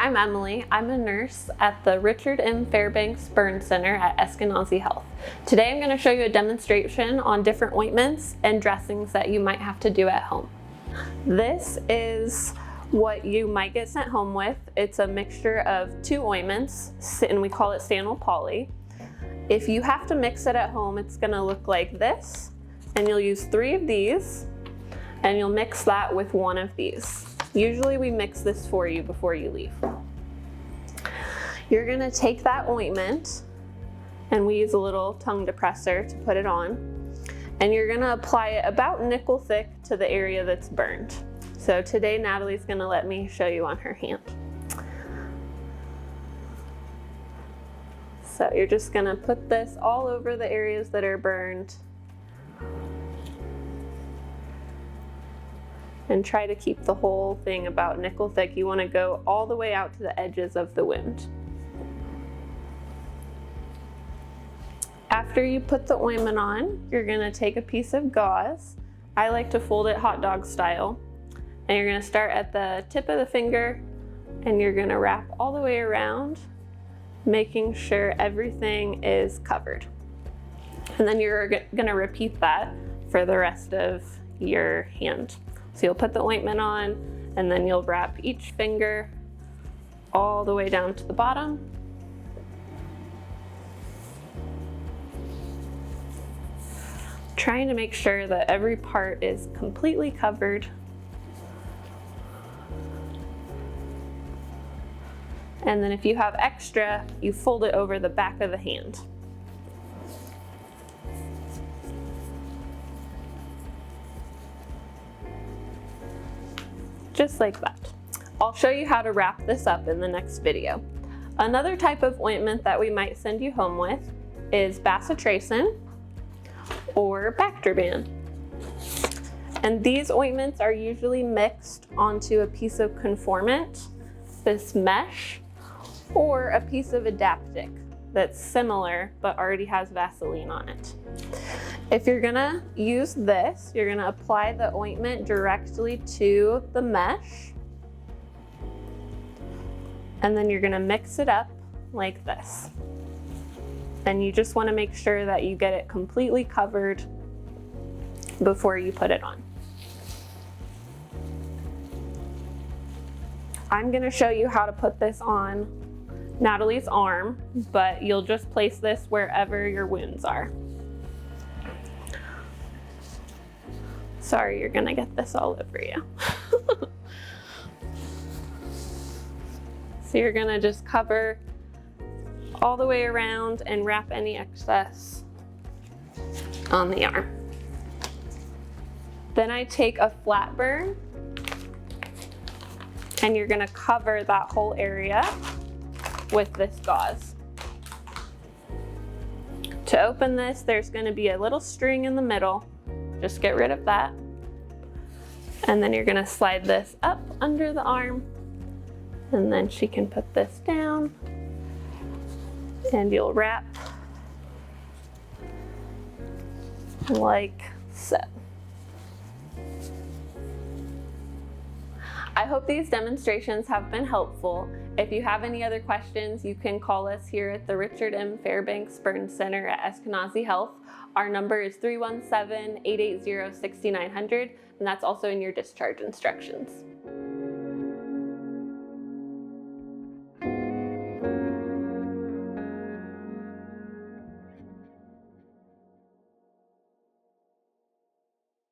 I'm Emily. I'm a nurse at the Richard M. Fairbanks Burn Center at Eskenazi Health. Today I'm going to show you a demonstration on different ointments and dressings that you might have to do at home. This is what you might get sent home with. It's a mixture of 2 ointments, and we call it Stanil Poly. If you have to mix it at home, it's going to look like this, and you'll use 3 of these, and you'll mix that with 1 of these. Usually we mix this for you before you leave. You're gonna take that ointment, and we use a little tongue depressor to put it on, and you're gonna apply it about nickel thick to the area that's burned. So today Natalie's gonna let me show you on her hand. So you're just gonna put this all over the areas that are burned, and try to keep the whole thing about nickel thick. You want to go all the way out to the edges of the wound. After you put the ointment on, you're going to take a piece of gauze. I like to fold it hot dog style. And you're going to start at the tip of the finger, and you're going to wrap all the way around, making sure everything is covered. And then you're going to repeat that for the rest of your hand. So you'll put the ointment on, and then you'll wrap each finger all the way down to the bottom. Trying to make sure that every part is completely covered. And then if you have extra, you fold it over the back of the hand. Just like that. I'll show you how to wrap this up in the next video. Another type of ointment that we might send you home with is bacitracin or Bactroban. And these ointments are usually mixed onto a piece of conformant, this mesh, or a piece of Adaptic that's similar but already has Vaseline on it. If you're gonna use this, you're gonna apply the ointment directly to the mesh, and then you're gonna mix it up like this. And you just wanna make sure that you get it completely covered before you put it on. I'm gonna show you how to put this on Natalie's arm, but you'll just place this wherever your wounds are. Sorry, you're gonna get this all over you. So you're gonna just cover all the way around and wrap any excess on the arm. Then I take a flat burn, and you're gonna cover that whole area with this gauze. To open this, there's gonna be a little string in the middle. Just get rid of that. And then you're gonna slide this up under the arm, and then she can put this down, and you'll wrap like so. I hope these demonstrations have been helpful. If you have any other questions, you can call us here at the Richard M. Fairbanks Burn Center at Eskenazi Health. Our number is 317-880-6900, and that's also in your discharge instructions.